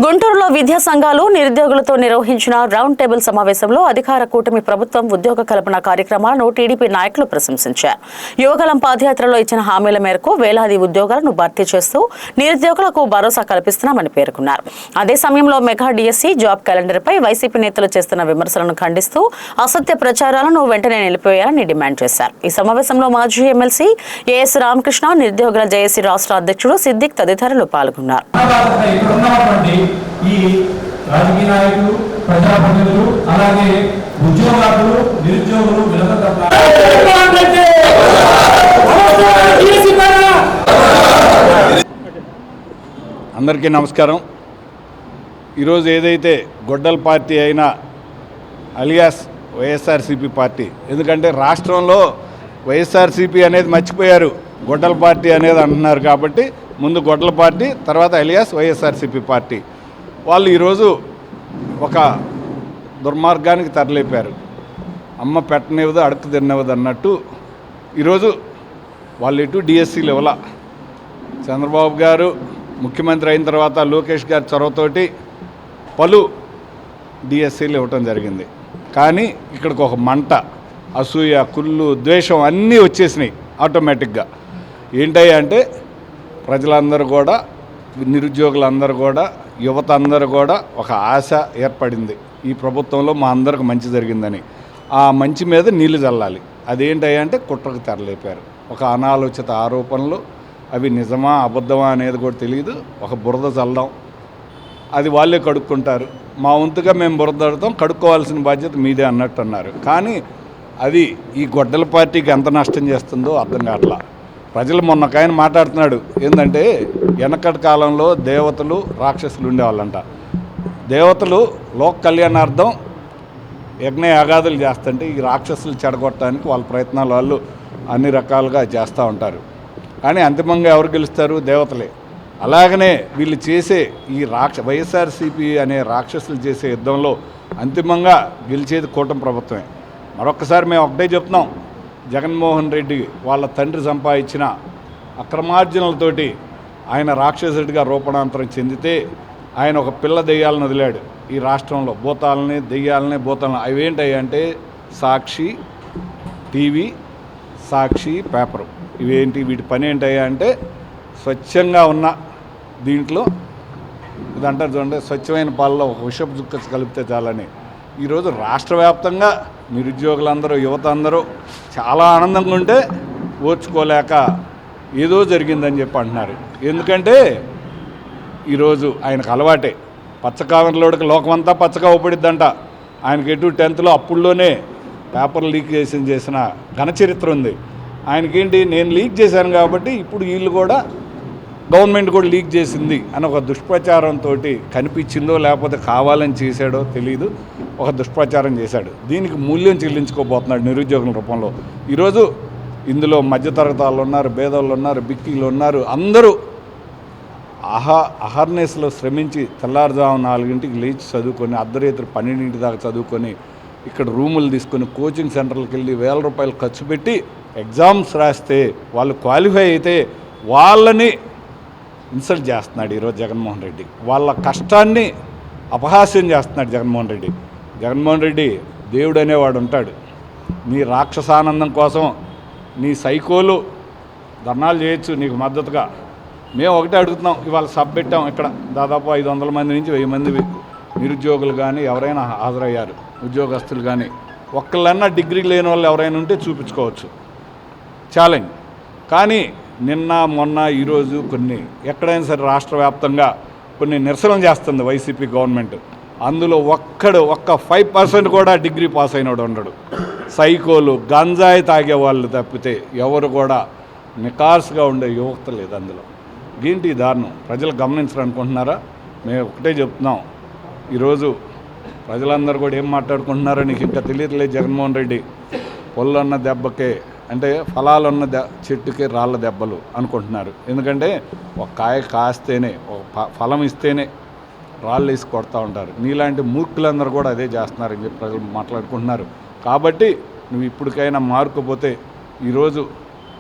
గుంటూరులో విద్యా సంఘాలు నిరుద్యోగులతో నిర్వహించిన రౌండ్ టేబుల్ సమావేశంలో అధికార కూటమి ప్రభుత్వం ఉద్యోగ కల్పన కార్యక్రమాలను టీడీపీ నాయకులు ప్రశంసించారు. యువగలం పాదయాత్రలో ఇచ్చిన హామీల మేరకు వేలాది ఉద్యోగాలను భర్తీ చేస్తూ నిరుద్యోగులకు భరోసా కల్పిస్తున్నామని పేర్కొన్నారు. అదే సమయంలో మెగా డిఎస్సీ జాబ్ క్యాలెండర్పై వైసీపీ నేతలు చేస్తున్న విమర్శలను ఖండిస్తూ అసత్య ప్రచారాలను వెంటనే నిలిపివేయాలని డిమాండ్ చేశారు. ఈ సమావేశంలో మాజీ ఎమ్మెల్సీ ఏఎస్ రామకృష్ణ, నిరుద్యోగుల జేఏసీ రాష్ట్ర అధ్యక్షుడు సిద్దిక్ తదితరులు పాల్గొన్నారు. ఈ రాజకీయ నాయకులు, ప్రజాప్రతినిధులు, అలాగే ఉద్యోగాలు, నిరుద్యోగులు అందరికీ నమస్కారం. ఈరోజు ఏదైతే గొడ్డల పార్టీ అయినా అలియాస్ వైఎస్ఆర్సీపీ పార్టీ, ఎందుకంటే రాష్ట్రంలో వైఎస్ఆర్సీపీ అనేది మర్చిపోయారు, గొడ్డల పార్టీ అనేది అంటున్నారు. కాబట్టి ముందు గొడ్డల పార్టీ, తర్వాత అలియాస్ వైఎస్ఆర్సీపీ పార్టీ వాళ్ళు ఈరోజు ఒక దుర్మార్గానికి తరలిపారు. అమ్మ పెట్టనివ్వదు, అడుక్కు తిన్నవద్దు అన్నట్టు ఈరోజు వాళ్ళు ఎటు డిఎస్సీలు ఇవ్వాల. చంద్రబాబు గారు ముఖ్యమంత్రి అయిన తర్వాత లోకేష్ గారి చొరవతోటి పలు డిఎస్సీలు ఇవ్వటం జరిగింది. కానీ ఇక్కడికి ఒక మంట, అసూయ, కుళ్ళు, ద్వేషం అన్నీ వచ్చేసినాయి ఆటోమేటిక్గా. ఏంటయ్యా అంటే ప్రజలందరూ కూడా, నిరుద్యోగులందరూ కూడా, యువత అందరూ కూడా ఒక ఆశ ఏర్పడింది, ఈ ప్రభుత్వంలో మా అందరికి మంచి జరిగిందని. ఆ మంచి మీద నీళ్లు చల్లాలి. అదేంటయ్యా అంటే కుట్రకు తెరలేపారు. ఒక అనాలోచిత ఆరోపణలు, అవి నిజమా అబద్ధమా అనేది కూడా తెలియదు. ఒక బురద చల్లడం, అది వాళ్ళే కడుక్కుంటారు. మా వంతుగా మేము బురద తడతాం, కడుక్కోవాల్సిన బాధ్యత మీదే అన్నట్టు అన్నారు. కానీ అది ఈ గొడ్డల పార్టీకి ఎంత నష్టం చేస్తుందో అర్థం కావట్లా. ప్రజలు మొన్న ఒక ఆయన మాట్లాడుతున్నాడు, ఏంటంటే వెనకటి కాలంలో దేవతలు, రాక్షసులు ఉండేవాళ్ళంట. దేవతలు లోక కళ్యాణార్థం యజ్ఞ యాగాదులు చేస్తుంటే ఈ రాక్షసులు చెడగొట్టడానికి వాళ్ళ ప్రయత్నాలు వాళ్ళు అన్ని రకాలుగా చేస్తూ ఉంటారు. కానీ అంతిమంగా ఎవరు గెలుస్తారు? దేవతలే. అలాగనే వీళ్ళు చేసే ఈ వైఎస్ఆర్సీపీ అనే రాక్షసులు చేసే యుద్ధంలో అంతిమంగా గెలిచేది కూటమి ప్రభుత్వమే. మరొకసారి మేము ఒకటే చెప్తున్నాం, జగన్మోహన్ రెడ్డి వాళ్ళ తండ్రి సంపాదించిన అక్రమార్జనలతోటి ఆయన రాక్షసుడిగా రూపాంతరం చెందితే ఆయన ఒక పిల్ల దెయ్యాలను వదిలాడు ఈ రాష్ట్రంలో. భూతాలని, దెయ్యాలని, భూతాలని అవేంటంటే సాక్షి టీవీ, సాక్షి పేపరు. ఇవేంటి? వీటి పని ఏంటయ్యా అంటే స్వచ్ఛంగా ఉన్న దీంట్లో ఇదంటారు చూడండి, స్వచ్ఛమైన పాలలో ఒక విషపు చుక్క కలిపితే చాలని ఈరోజు రాష్ట్ర వ్యాప్తంగా నిరుద్యోగులందరూ, యువత అందరూ చాలా ఆనందంగా ఉంటే ఓర్చుకోలేక ఏదో జరిగిందని చెప్పి అంటున్నారు. ఎందుకంటే ఈరోజు ఆయనకు అలవాటే, పచ్చకావర్లోడికి లోకమంతా పచ్చగా ఊపడిద్దంట. ఆయనకి ఎటు 10th అప్పుల్లోనే పేపర్ లీక్ చేసిన ఘనచరిత్ర ఉంది. ఆయనకేంటి, నేను లీక్ చేశాను కాబట్టి ఇప్పుడు వీళ్ళు కూడా గవర్నమెంట్ కూడా లీక్ చేసింది అని ఒక దుష్ప్రచారంతో కనిపించిందో లేకపోతే కావాలని చేశాడో తెలియదు, ఒక దుష్ప్రచారం చేశాడు. దీనికి మూల్యం చెల్లించుకోబోతున్నాడు నిరుద్యోగుల రూపంలో. ఈరోజు ఇందులో మధ్యతరగతి వాళ్ళు ఉన్నారు, పేదవాళ్ళు ఉన్నారు, బిక్కీలు ఉన్నారు. అందరూ అహర్నెస్లో శ్రమించి తెల్లారుజాము 4 లేచి చదువుకొని అర్ధరాత్రి 12 దాకా చదువుకొని ఇక్కడ రూములు తీసుకొని కోచింగ్ సెంటర్లకు వెళ్ళి వేల రూపాయలు ఖర్చు పెట్టి ఎగ్జామ్స్ రాస్తే వాళ్ళు క్వాలిఫై అయితే వాళ్ళని ఇన్సల్ట్ చేస్తున్నాడు ఈరోజు జగన్మోహన్ రెడ్డి. వాళ్ళ కష్టాన్ని అపహాస్యం చేస్తున్నాడు జగన్మోహన్ రెడ్డి. జగన్మోహన్ రెడ్డి దేవుడు అనేవాడు ఉంటాడు. నీ రాక్షసానందం కోసం నీ సైకోలు ధర్నాలు చేయొచ్చు నీకు మద్దతుగా. మేము ఒకటే అడుగుతున్నాం, ఇవాళ సభ పెట్టాం, ఇక్కడ దాదాపు 500 మంది నుంచి 1000 మంది నిరుద్యోగులు కానీ ఎవరైనా హాజరయ్యారు, ఉద్యోగస్తులు కానీ. ఒక్కళ్ళన్నా డిగ్రీ లేని వాళ్ళు ఎవరైనా ఉంటే చూపించుకోవచ్చు, ఛాలెంజ్. కానీ నిన్న మొన్న ఈరోజు కొన్ని ఎక్కడైనా సరే రాష్ట్ర వ్యాప్తంగా కొన్ని నిరసనలు చేస్తుంది వైసీపీ గవర్నమెంట్. అందులో ఒక్క 5% కూడా డిగ్రీ పాస్ అయినోడు ఉండడు. సైకోలు, గంజాయి తాగే వాళ్ళు తప్పితే ఎవరు కూడా నికార్స్గా ఉండే యువత లేదు అందులో. ఏంటి దారుణం? ప్రజలు గమనించాలనుకుంటున్నారా? మేము ఒకటే చెప్తున్నాం, ఈరోజు ప్రజలందరూ కూడా ఏం మాట్లాడుకుంటున్నారో నీకు ఇంకా తెలియట్లేదు. జగన్మోహన్ రెడ్డి పొల్లన్న దెబ్బకే, అంటే ఫలాలున్న చెట్టుకే రాళ్ళ దెబ్బలు అనుకుంటున్నారు. ఎందుకంటే ఒక కాయ కాస్తేనే, ఒక ఫలం ఇస్తేనే రాళ్ళు వేసి కొడతా ఉంటారు. నీలాంటి మూర్ఖులందరూ కూడా అదే చేస్తున్నారని చెప్పి ప్రజలు మాట్లాడుకుంటున్నారు. కాబట్టి నువ్వు ఇప్పటికైనా మారుకోపోతే ఈరోజు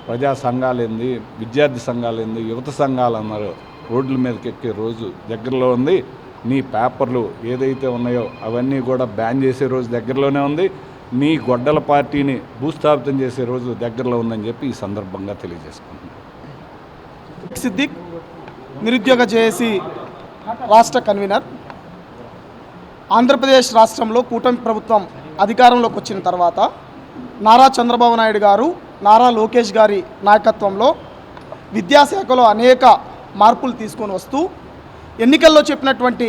ప్రజా సంఘాలేంది, విద్యార్థి సంఘాలేంది, యువత సంఘాలు అన్నారు రోడ్ల మీదకి ఎక్కే రోజు దగ్గరలో ఉంది. నీ పేపర్లు ఏదైతే ఉన్నాయో అవన్నీ కూడా బ్యాన్ చేసే రోజు దగ్గరలోనే ఉంది. నీ గొడ్డల పార్టీని భూస్థాపితం చేసే రోజు దగ్గరలో ఉందని చెప్పి ఈ సందర్భంగా తెలియజేసుకుంటున్నాను. సిద్దిక్ నిరుద్యోగ జేఏసీ రాష్ట్ర కన్వీనర్. ఆంధ్రప్రదేశ్ రాష్ట్రంలో కూటమి ప్రభుత్వం అధికారంలోకి వచ్చిన తర్వాత నారా చంద్రబాబు నాయుడు గారు, నారా లోకేష్ గారి నాయకత్వంలో విద్యాశాఖలో అనేక మార్పులు తీసుకొని వస్తూ ఎన్నికల్లో చెప్పినటువంటి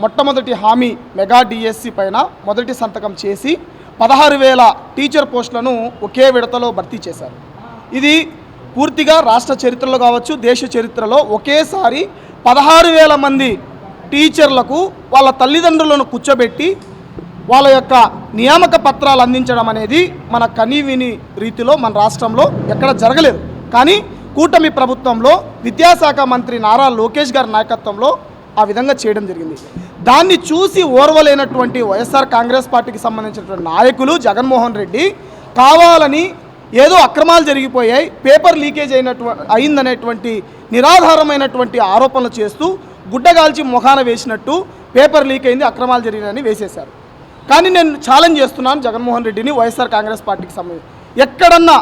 మొట్టమొదటి హామీ మెగా డిఎస్సి పైన మొదటి సంతకం చేసి 16,000 టీచర్ పోస్టులను ఒకే విడతలో భర్తీ చేశారు. ఇది పూర్తిగా రాష్ట్ర చరిత్రలో కావచ్చు, దేశ చరిత్రలో ఒకేసారి 16,000 మంది టీచర్లకు వాళ్ళ తల్లిదండ్రులను కూర్చోబెట్టి వాళ్ళ యొక్క నియామక పత్రాలు అందించడం అనేది మన కనీవిని రీతిలో మన రాష్ట్రంలో ఎక్కడ జరగలేదు. కానీ కూటమి ప్రభుత్వంలో విద్యాశాఖ మంత్రి నారా లోకేష్ గారి నాయకత్వంలో ఆ విధంగా చేయడం జరిగింది. దాన్ని చూసి ఓర్వలేనటువంటి వైఎస్ఆర్ కాంగ్రెస్ పార్టీకి సంబంధించినటువంటి నాయకులు జగన్మోహన్ రెడ్డి కావాలని ఏదో అక్రమాలు జరిగిపోయాయి, పేపర్ లీకేజ్ అయిందనేటువంటి నిరాధారమైనటువంటి ఆరోపణలు చేస్తూ గుడ్డగాల్చి మొఖాన వేసినట్టు పేపర్ లీక్ అయింది, అక్రమాలు జరిగినాయని వేసేశారు. కానీ నేను ఛాలెంజ్ చేస్తున్నాను జగన్మోహన్ రెడ్డిని, వైఎస్ఆర్ కాంగ్రెస్ పార్టీకి సంబంధించి ఎక్కడన్నా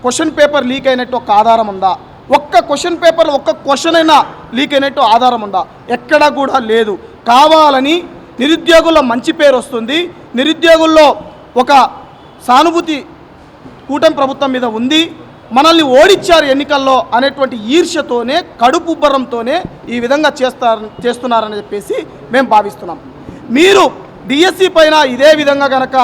క్వశ్చన్ పేపర్ లీక్ అయినట్టు ఒక ఆధారం ఉందా? ఒక్క క్వశ్చన్ పేపర్లో ఒక్క క్వశ్చన్ అయినా లీక్ అయినట్టు ఆధారం ఉందా? ఎక్కడా కూడా లేదు. కావాలని నిరుద్యోగుల్లో మంచి పేరు వస్తుంది, నిరుద్యోగుల్లో ఒక సానుభూతి కూటమి ప్రభుత్వం మీద ఉంది, మనల్ని ఓడించారు ఎన్నికల్లో అనేటువంటి ఈర్ష్యతోనే, కడుపుబ్బరంతోనే ఈ విధంగా చేస్తున్నారని చెప్పేసి మేము భావిస్తున్నాం. మీరు డిఎస్సి పైన ఇదే విధంగా కనుక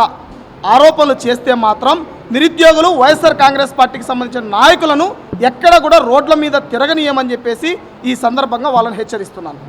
ఆరోపణలు చేస్తే మాత్రం నిరుద్యోగులు వైఎస్ఆర్ కాంగ్రెస్ పార్టీకి సంబంధించిన నాయకులను ఎక్కడ కూడా రోడ్ల మీద తిరగనీయమని చెప్పేసి ఈ సందర్భంగా వాళ్ళని హెచ్చరిస్తున్నాను.